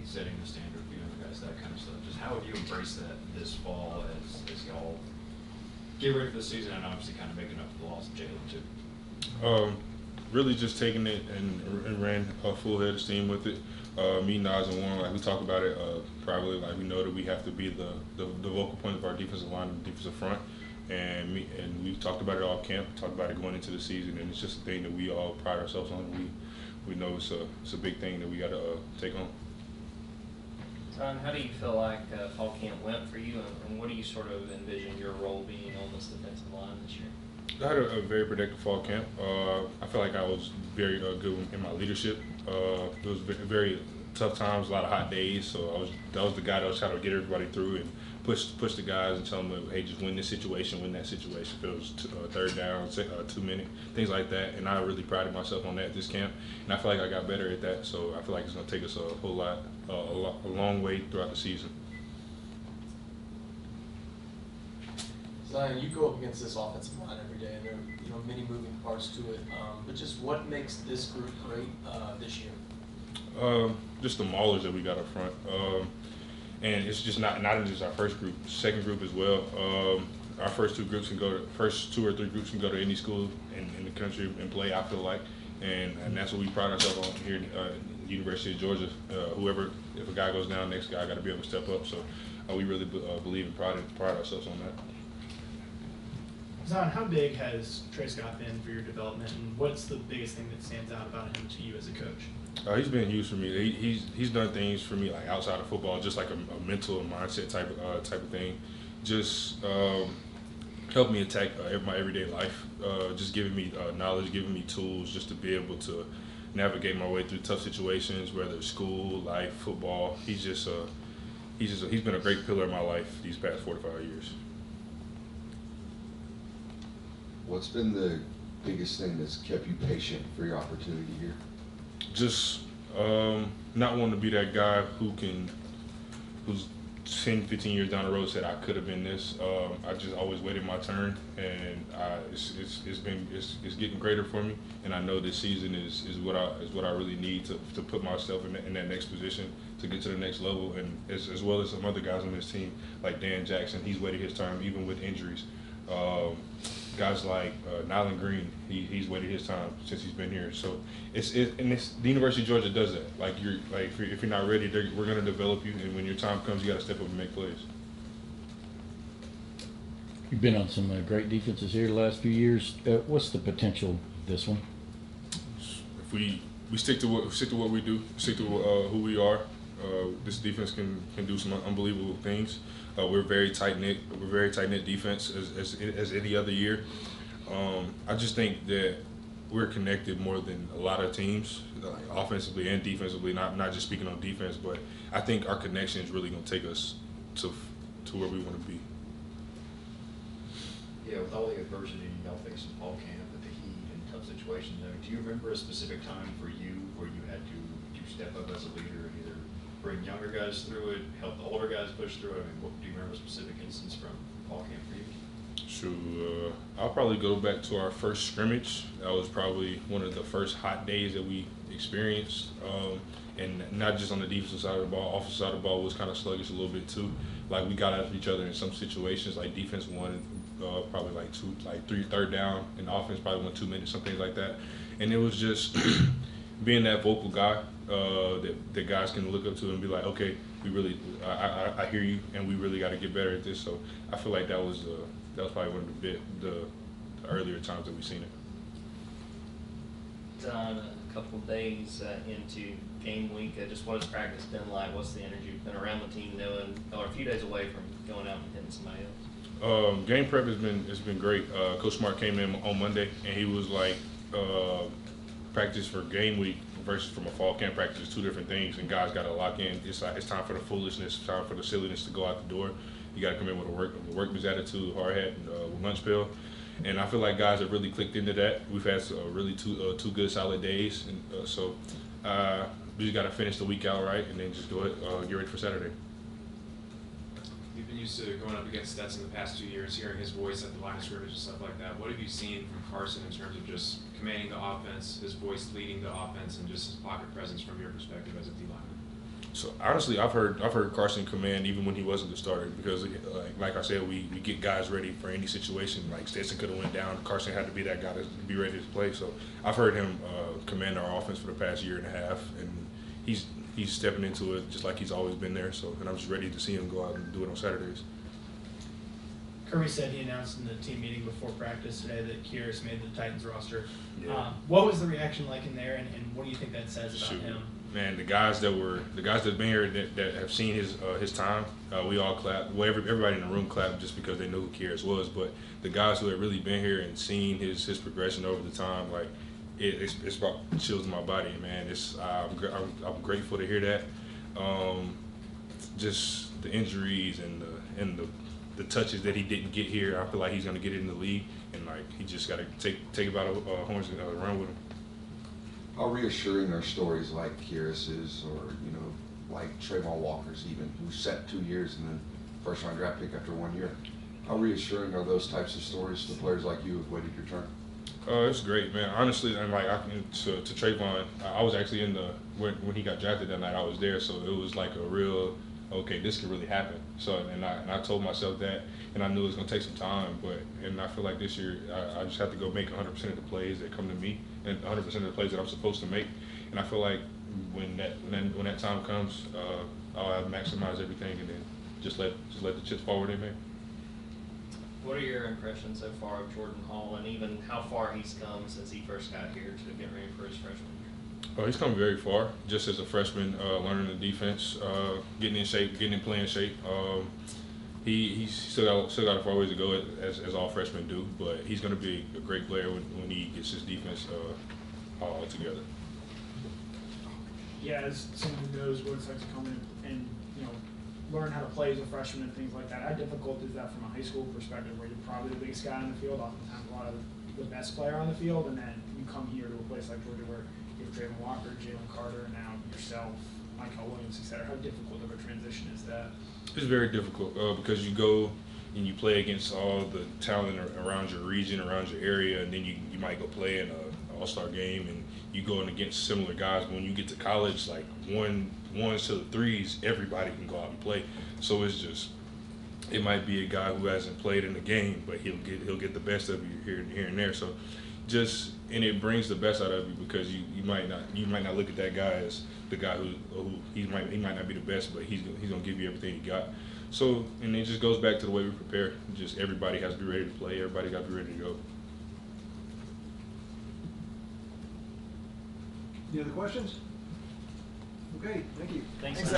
setting the standard for young guys, that kind of stuff. Just how have you embraced that this fall as y'all get ready for the season and obviously kind of making up for the loss of Jalen too? Really just taking it and ran a full head of steam with it. Me, Nas, and Warren, like we talk about it privately. Like we know that we have to be the vocal point of our defensive line and defensive front. And we talked about it all camp. Talked about it going into the season, and it's just a thing that we all pride ourselves on. We know it's a big thing that we got to take on. Ron, how do you feel like fall camp went for you, and what do you sort of envision your role being on this defensive line this year? I had a very productive fall camp. I feel like I was very good in my leadership. It was very tough times, a lot of hot days. So that was the guy that was trying to get everybody through and push the guys and tell them, hey, just win this situation, win that situation. If it was third down, 2 minute, things like that. And I really prided myself on that this camp, and I feel like I got better at that. So I feel like it's going to take us a long way throughout the season. Zion, you go up against this offensive line every day, and there are many moving parts to it. But just what makes this group great this year? Just the maulers that we got up front, and it's just not even just our first group, second group as well. Our first two or three groups can go to any school in the country and play. I feel like, and that's what we pride ourselves on here at the University of Georgia. If a guy goes down, next guy got to be able to step up. So we really believe and pride ourselves on that. Zion, how big has Trey Scott been for your development, and what's the biggest thing that stands out about him to you as a coach? He's been huge for me. He's done things for me like outside of football, just like a mental and mindset type of thing. Just helped me attack my everyday life. Just giving me knowledge, giving me tools, just to be able to navigate my way through tough situations, whether it's school, life, football. He's been a great pillar in my life these past 4 to 5 years. What's been the biggest thing that's kept you patient for your opportunity here? Just not wanting to be that guy who's 10, 15 years down the road said I could have been this. I just always waited my turn, and it's getting greater for me. And I know this season is what I really need to put myself in that next position to get to the next level. And as well as some other guys on this team like Dan Jackson, he's waited his time even with injuries. Guys like Nyland Green, he's waited his time since he's been here. So the University of Georgia does that. Like if you're not ready, we're going to develop you, and when your time comes, you got to step up and make plays. You've been on some great defenses here the last few years. What's the potential this one? If we stick to what we do, stick to who we are, this defense can do some unbelievable things. We're very tight knit. We're very tight knit defense as any other year. I just think that we're connected more than a lot of teams, like offensively and defensively. Not just speaking on defense, but I think our connection is really going to take us to where we want to be. Yeah, with all the adversity y'all faced in fall camp with the heat and tough situations, do you remember a specific time for you where you had to step up as a leader and either bring younger guys through it, help the older guys push through it? I mean, do you remember a specific instance from fall camp for you? Sure. I'll probably go back to our first scrimmage. That was probably one of the first hot days that we experienced. And not just on the defensive side of the ball, offensive side of the ball was kind of sluggish a little bit too. Like we got after each other in some situations, like defense won probably three third down, and offense probably won 2 minutes, something like that. And it was just being that vocal guy that guys can look up to and be like, okay, I hear you, and we really got to get better at this. So I feel like that was probably one of the earlier times that we've seen it. Don, a couple of days into game week, just what has practice been like? What's the energy been around the team knowing, or a few days away from going out and hitting somebody else? Game prep has been great. Coach Smart came in on Monday, and he was like, practice for game week versus from a fall camp practice is two different things, and guys got to lock in. It's time for the foolishness, time for the silliness to go out the door. You got to come in with a workman's attitude, hard hat, and lunch pill. And I feel like guys have really clicked into that. We've had really two good solid days, and so we just got to finish the week out right, and then just go ahead, get ready for Saturday. You've been used to going up against Stetson the past 2 years, hearing his voice at the line of scrimmage and stuff like that. What have you seen from Carson in terms of just commanding the offense, his voice leading the offense, and just his pocket presence from your perspective as a D lineman? So honestly, I've heard Carson command even when he wasn't the starter because, like I said, we get guys ready for any situation. Like Stetson could have went down, Carson had to be that guy to be ready to play. So I've heard him command our offense for the past year and a half, and he's stepping into it just like he's always been there. So, and I'm just ready to see him go out and do it on Saturdays. Curry said he announced in the team meeting before practice today that Kyrus made the Titans roster. Yeah. What was the reaction like in there, and what do you think that says about Shoot. him? Man, the guys that've been here that have seen his time, we all clapped. Well, everybody in the room clapped just because they knew who Kyrus was. But the guys who have really been here and seen his progression over the time, like it's brought chills to my body, man. I'm grateful to hear that. Just the injuries and the touches that he didn't get here, I feel like he's gonna get it in the league, and like he just gotta take it by the horns and run with him. How reassuring are stories like Kyrus's, or like Trayvon Walker's even, who sat 2 years and then first round draft pick after 1 year? How reassuring are those types of stories to players like you who've waited your turn? It's great, man. Honestly, and like to Trayvon, I was actually when he got drafted that night. I was there, so it was like a real okay. This could really happen. So and I told myself that, and I knew it was gonna take some time, and I feel like this year I just have to go make 100% of the plays that come to me and 100% of the plays that I'm supposed to make, and I feel like when that time comes, I'll have maximized everything and then just let the chips fall where they may. What are your impressions so far of Jordan Hall, and even how far he's come since he first got here to get ready for his freshman year? He's come very far, just as a freshman, learning the defense, getting in shape, getting in playing shape. He's still got a far ways to go, as all freshmen do, but he's going to be a great player when he gets his defense all together. Yeah, as someone who knows what it's like to come in and learn how to play as a freshman and things like that, how difficult is that from a high school perspective, where you're probably the biggest guy on the field, oftentimes a lot of the best player on the field, and then you come here to a place like Georgia where you have Trayvon Walker, Jalen Carter, and now yourself, Michael Williams, etc. How difficult of a transition is that? It's very difficult because you go and you play against all the talent around your region, around your area, and then you might go play in an all-star game, and you going against similar guys. But when you get to college, like ones to the threes, everybody can go out and play. So it might be a guy who hasn't played in the game, but he'll get the best of you here and there. So and it brings the best out of you because you might not look at that guy as the guy who he might not be the best, but he's gonna give you everything he got. So and it just goes back to the way we prepare. Just everybody has to be ready to play. Everybody got to be ready to go. Any other questions? Okay, thank you. Thanks.